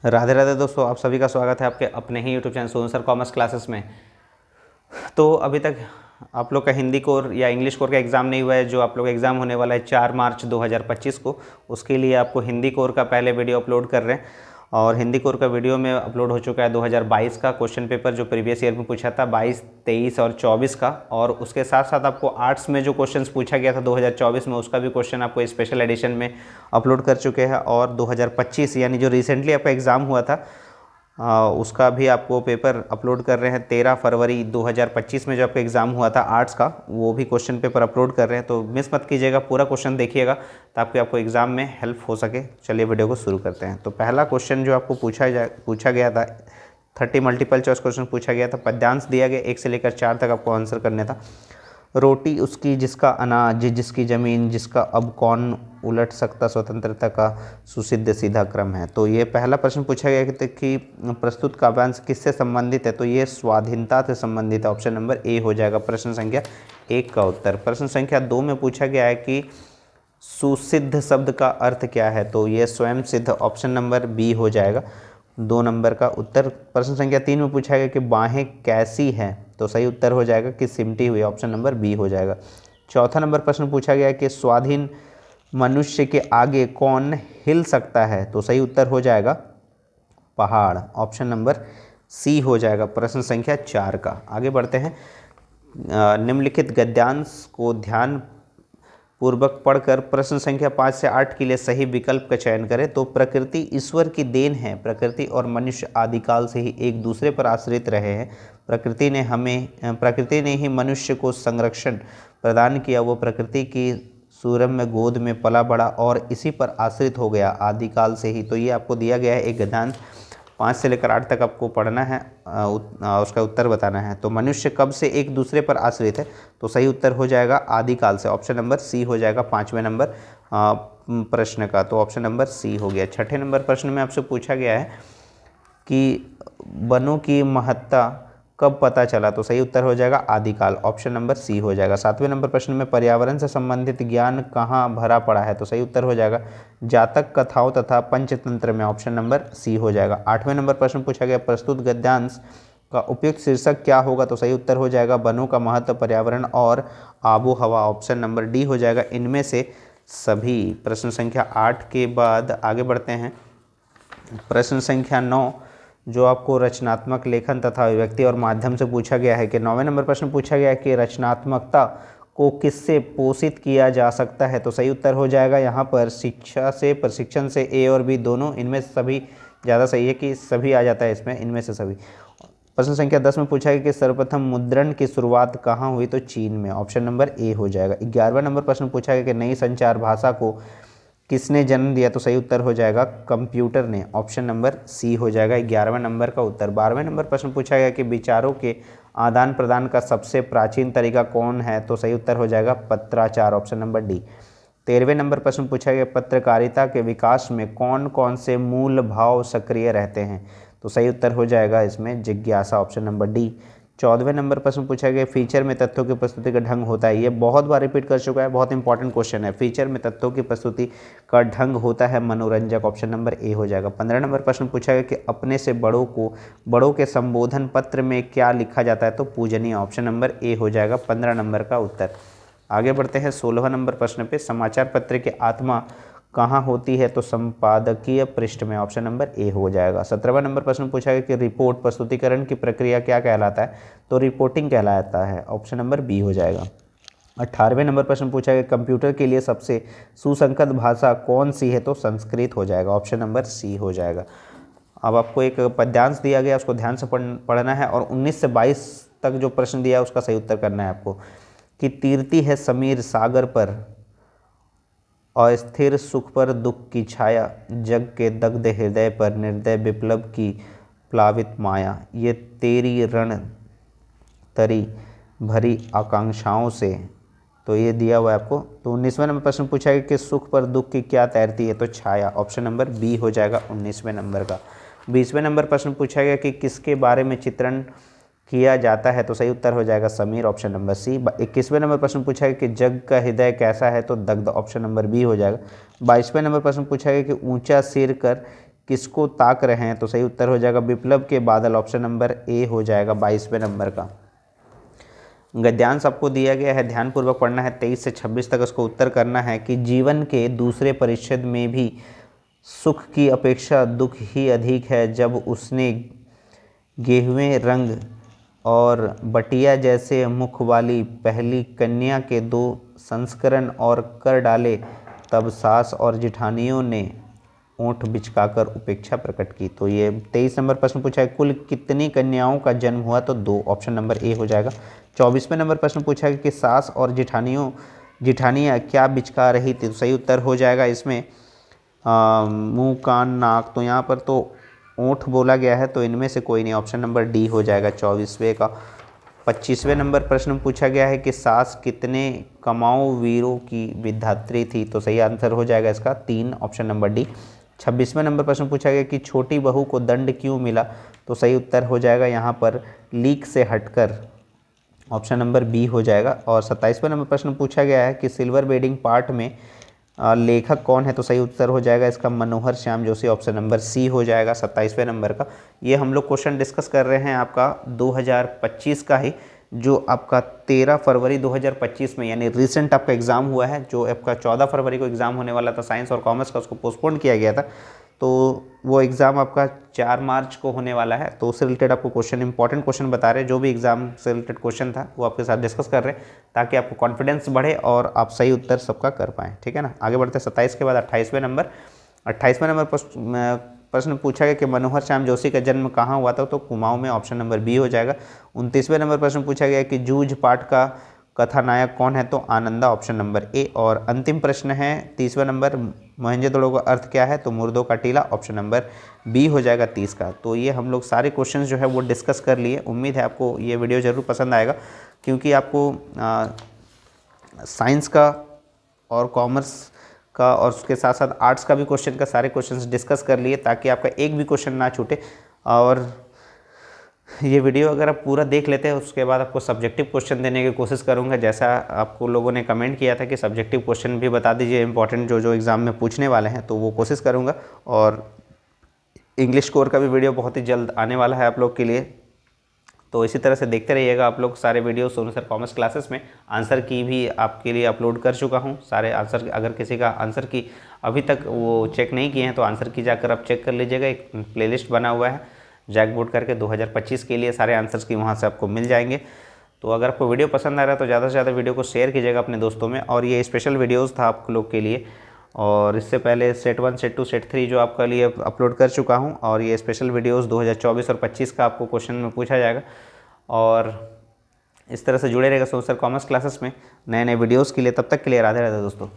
राधे राधे दोस्तों, आप सभी का स्वागत है आपके अपने ही YouTube channel Sonu sir commerce classes में। तो अभी तक आप लोग का हिंदी कोर या इंग्लिश कोर का एग्ज़ाम नहीं हुआ है। जो आप लोग एग्ज़ाम होने वाला है 4 मार्च 2025 को, उसके लिए आपको हिंदी कोर का पहले वीडियो अपलोड कर रहे हैं। और हिंदी कोर का वीडियो में अपलोड हो चुका है 2022 का क्वेश्चन पेपर, जो प्रीवियस ईयर में पूछा था 22, 23 और 24 का। और उसके साथ साथ आपको आर्ट्स में जो क्वेश्चंस पूछा गया था 2024 में, उसका भी क्वेश्चन आपको स्पेशल एडिशन में अपलोड कर चुके हैं। और 2025 यानी जो रिसेंटली आपका एग्ज़ाम हुआ था उसका भी आपको पेपर अपलोड कर रहे हैं। 13 फरवरी 2025 में जो आपका एग्ज़ाम हुआ था आर्ट्स का, वो भी क्वेश्चन पेपर अपलोड कर रहे हैं। तो मिस मत कीजिएगा, पूरा क्वेश्चन देखिएगा ताकि आपको एग्ज़ाम में हेल्प हो सके। चलिए वीडियो को शुरू करते हैं। तो पहला क्वेश्चन जो आपको पूछा गया था, 30 मल्टीपल चॉइस क्वेश्चन पूछा गया था। पद्यांश दिया गया 1 से लेकर 4 तक आपको आंसर करने था। रोटी उसकी जिसका अनाज, जिसकी ज़मीन, जिसका अब कौन उलट सकता, स्वतंत्रता का सुसिद्ध सीधा क्रम है। तो ये पहला प्रश्न पूछा गया कि प्रस्तुत काव्यांश किससे संबंधित है। तो ये स्वाधीनता से संबंधित है। ऑप्शन नंबर ए हो जाएगा प्रश्न संख्या 1 का उत्तर। प्रश्न संख्या 2 में पूछा गया है कि सुसिद्ध शब्द का अर्थ क्या है। तो ये स्वयं सिद्ध, ऑप्शन नंबर बी हो जाएगा 2 नंबर का उत्तर। प्रश्न संख्या 3 में पूछा गया कि बाहें कैसी हैं। तो सही उत्तर हो जाएगा कि सिमटी हुई, ऑप्शन नंबर बी हो जाएगा। चौथा नंबर प्रश्न पूछा गया कि स्वाधीन मनुष्य के आगे कौन हिल सकता है। तो सही उत्तर हो जाएगा पहाड़, ऑप्शन नंबर सी हो जाएगा प्रश्न संख्या 4 का। आगे बढ़ते हैं। निम्नलिखित गद्यांश को ध्यान पूर्वक पढ़कर प्रश्न संख्या 5 से 8 के लिए सही विकल्प का चयन करें। तो प्रकृति ईश्वर की देन है। प्रकृति और मनुष्य आदिकाल से ही एक दूसरे पर आश्रित रहे हैं। प्रकृति ने ही मनुष्य को संरक्षण प्रदान किया। वो प्रकृति की सूरम्य गोद में पला बड़ा और इसी पर आश्रित हो गया आदिकाल से ही। तो ये आपको दिया गया है एक गद्यांश, 5 से लेकर 8 तक आपको पढ़ना है, उसका उत्तर बताना है। तो मनुष्य कब से एक दूसरे पर आश्रित है। तो सही उत्तर हो जाएगा आदिकाल से, ऑप्शन नंबर सी हो जाएगा 5वें नंबर प्रश्न का। तो ऑप्शन नंबर सी हो गया। छठे नंबर प्रश्न में आपसे पूछा गया है कि वनों की महत्ता कब पता चला। तो सही उत्तर हो जाएगा आदिकाल, ऑप्शन नंबर सी हो जाएगा। 7वें नंबर प्रश्न में पर्यावरण से संबंधित ज्ञान कहाँ भरा पड़ा है। तो सही उत्तर हो जाएगा जातक कथाओं तथा पंचतंत्र में, ऑप्शन नंबर सी हो जाएगा। 8वें नंबर प्रश्न पूछा गया प्रस्तुत गद्यांश का उपयुक्त शीर्षक क्या होगा। तो सही उत्तर हो जाएगा वनों का महत्व, पर्यावरण और आबो हवा, ऑप्शन नंबर डी हो जाएगा इनमें से सभी। प्रश्न संख्या 8 के बाद आगे बढ़ते हैं। प्रश्न संख्या 9 जो आपको रचनात्मक लेखन तथा अभिव्यक्ति और माध्यम से पूछा गया है कि 9वें नंबर प्रश्न पूछा गया है कि रचनात्मकता को किससे पोषित किया जा सकता है। तो सही उत्तर हो जाएगा यहाँ पर शिक्षा से, प्रशिक्षण से, ए और बी दोनों, इनमें से सभी ज़्यादा सही है कि सभी आ जाता है इसमें, इनमें से सभी। प्रश्न संख्या 10 में पूछा गया कि सर्वप्रथम मुद्रण की शुरुआत कहाँ हुई। तो चीन में, ऑप्शन नंबर ए हो जाएगा। 11वां नंबर प्रश्न पूछा गया कि नई संचार भाषा को किसने जन्म दिया। तो सही उत्तर हो जाएगा कंप्यूटर ने, ऑप्शन नंबर सी हो जाएगा 11वें नंबर का उत्तर। 12वें नंबर प्रश्न पूछा गया कि विचारों के आदान प्रदान का सबसे प्राचीन तरीका कौन है। तो सही उत्तर हो जाएगा पत्राचार, ऑप्शन नंबर डी। 13वें नंबर प्रश्न पूछा गया पत्रकारिता के विकास में कौन कौन से मूल भाव सक्रिय रहते हैं। तो सही उत्तर हो जाएगा इसमें जिज्ञासा, ऑप्शन नंबर डी। 14वें नंबर प्रश्न पूछा गया फीचर में तथ्यों की प्रस्तुति का ढंग होता है। ये बहुत बार रिपीट कर चुका है, बहुत इंपॉर्टेंट क्वेश्चन है। फीचर में तथ्यों की प्रस्तुति का ढंग होता है मनोरंजक, ऑप्शन नंबर ए हो जाएगा। 15 नंबर प्रश्न पूछा गया कि अपने से बड़ों के संबोधन पत्र में क्या लिखा जाता है। तो पूजनीय, ऑप्शन नंबर ए हो जाएगा 15 नंबर का उत्तर। आगे बढ़ते हैं 16वां नंबर प्रश्न पे। समाचार पत्र की आत्मा कहाँ होती है। तो संपादकीय पृष्ठ में, ऑप्शन नंबर ए हो जाएगा। 17वां नंबर प्रश्न पूछा गया कि रिपोर्ट प्रस्तुतिकरण की प्रक्रिया क्या कहलाता है। तो रिपोर्टिंग कहलाता है, ऑप्शन नंबर बी हो जाएगा। 18वें नंबर प्रश्न पूछा गया कंप्यूटर के लिए सबसे सुसंगत भाषा कौन सी है। तो संस्कृत हो जाएगा, ऑप्शन नंबर सी हो जाएगा। अब आपको एक पद्यांश दिया गया, उसको ध्यान से पढ़ना है और 19 से 22 तक जो प्रश्न दिया है उसका सही उत्तर करना है आपको। कि तीरती है समीर सागर पर, अस्थिर सुख पर दुख की छाया, जग के दग्ध हृदय पर निर्दय विप्लव की प्लावित माया, ये तेरी रण तरी भरी आकांक्षाओं से। तो ये दिया हुआ है आपको। तो 19वें नंबर प्रश्न पूछा गया कि सुख पर दुख की क्या तैरती है। तो छाया, ऑप्शन नंबर बी हो जाएगा 19वें नंबर का। 20वें नंबर प्रश्न पूछा गया कि किसके बारे में चित्रण किया जाता है। तो सही उत्तर हो जाएगा समीर, ऑप्शन नंबर सी। 21वें नंबर प्रश्न पूछा गया कि जग का हृदय कैसा है। तो दग्ध, ऑप्शन नंबर बी हो जाएगा। 22वें नंबर प्रश्न पूछा गया कि ऊंचा सिर कर किसको ताक रहे हैं, तो सही उत्तर हो जाएगा विप्लव के बादल, ऑप्शन नंबर ए हो जाएगा 22वें नंबर का। गद्यांश आपको दिया गया है, ध्यानपूर्वक पढ़ना है, 23 से 26 तक उसको उत्तर करना है कि जीवन के दूसरे परिच्छेद में भी सुख की अपेक्षा दुख ही अधिक है। जब उसने गेहुए रंग और बटिया जैसे मुख वाली पहली कन्या के 2 संस्करण और कर डाले, तब सास और जिठानियों ने ओंठ बिचकाकर उपेक्षा प्रकट की। तो ये 23 नंबर प्रश्न पूछा है, कुल कितनी कन्याओं का जन्म हुआ, तो 2, ऑप्शन नंबर ए हो जाएगा। 24वें नंबर प्रश्न पूछा है कि सास और जिठानियाँ क्या बिचका रही थी, तो सही उत्तर हो जाएगा इसमें मुंह कान नाक, तो यहाँ पर तो ओंठ बोला गया है, तो इनमें से कोई नहीं, ऑप्शन नंबर डी हो जाएगा 24वें का। 25वें नंबर प्रश्न पूछा गया है कि सास कितने कमाऊ वीरों की विधात्री थी, तो सही आंसर हो जाएगा इसका 3, ऑप्शन नंबर डी। 26वें नंबर प्रश्न पूछा गया कि छोटी बहू को दंड क्यों मिला, तो सही उत्तर हो जाएगा यहाँ पर लीक से हटकर, ऑप्शन नंबर बी हो जाएगा। और 27वें नंबर प्रश्न पूछा गया है कि सिल्वर वेडिंग पार्ट में लेखक कौन है, तो सही उत्तर हो जाएगा इसका Manohar Shyam Joshi, option number C हो जाएगा 27वें नंबर का। ये हम लोग क्वेश्चन डिस्कस कर रहे हैं आपका 2025 का ही, जो आपका 13 फरवरी 2025 में यानी रिसेंट आपका एग्ज़ाम हुआ है। जो आपका 14 फरवरी को एग्ज़ाम होने वाला था साइंस और कॉमर्स का, उसको पोस्टपोन किया गया था, तो वो एग्ज़ाम आपका 4 मार्च को होने वाला है। तो उससे रिलेटेड आपको क्वेश्चन, इंपॉर्टेंट क्वेश्चन बता रहे हैं, जो भी एग्ज़ाम से रिलेटेड क्वेश्चन था वो आपके साथ डिस्कस कर रहे हैं, ताकि आपको कॉन्फिडेंस बढ़े और आप सही उत्तर सबका कर पाएँ, ठीक है ना। आगे बढ़ते हैं 27 के बाद 28वें नंबर। 28वें नंबर प्रश्न पूछा गया कि मनोहर श्याम जोशी का जन्म कहाँ हुआ था, तो कुमाऊं में, ऑप्शन नंबर बी हो जाएगा। 29वें नंबर प्रश्न पूछा गया कि जूझ पाठ का कथानायक कौन है, तो आनंदा, ऑप्शन नंबर ए। और अंतिम प्रश्न है 30वें नंबर, मोहनजोदड़ो का अर्थ क्या है, तो मुर्दों का टीला, ऑप्शन नंबर बी हो जाएगा 30 का। तो ये हम लोग सारे क्वेश्चंस जो है वो डिस्कस कर लिए। उम्मीद है आपको ये वीडियो ज़रूर पसंद आएगा, क्योंकि आपको साइंस का और कॉमर्स का और उसके साथ साथ आर्ट्स का भी क्वेश्चन का सारे क्वेश्चंस डिस्कस कर लिए, ताकि आपका एक भी क्वेश्चन ना छूटे। और ये वीडियो अगर आप पूरा देख लेते हैं, उसके बाद आपको सब्जेक्टिव क्वेश्चन देने की कोशिश करूंगा। जैसा आपको लोगों ने कमेंट किया था कि सब्जेक्टिव क्वेश्चन भी बता दीजिए इंपॉर्टेंट जो एग्ज़ाम में पूछने वाले हैं, तो वो कोशिश करूंगा। और इंग्लिश कोर का भी वीडियो बहुत ही जल्द आने वाला है आप लोग के लिए, तो इसी तरह से देखते रहिएगा आप लोग सारे video. Sonu sir commerce classes में आंसर की भी आपके लिए अपलोड कर चुका हूँ सारे आंसर। अगर किसी का आंसर की अभी तक वो चेक नहीं किए हैं, तो आंसर की जाकर आप चेक कर लीजिएगा। एक प्लेलिस्ट बना हुआ है जैकबोर्ड करके 2025 के लिए, सारे आंसर्स की वहाँ से आपको मिल जाएंगे। तो अगर आपको वीडियो पसंद आ रहा है तो ज़्यादा से ज़्यादा वीडियो को शेयर कीजिएगा अपने दोस्तों में। और ये स्पेशल वीडियोज़ था आप लोग के लिए, और इससे पहले सेट 1, सेट 2, सेट 3 जो आपके लिए अपलोड कर चुका हूँ, और ये स्पेशल वीडियोज़ 2024 और 25 का आपको क्वेश्चन में पूछा जाएगा। और इस तरह से जुड़े रहेगा सोनू सर कॉमर्स क्लासेस में नए नए वीडियोज़ के लिए। तब तक के लिए राधे राधे दोस्तों।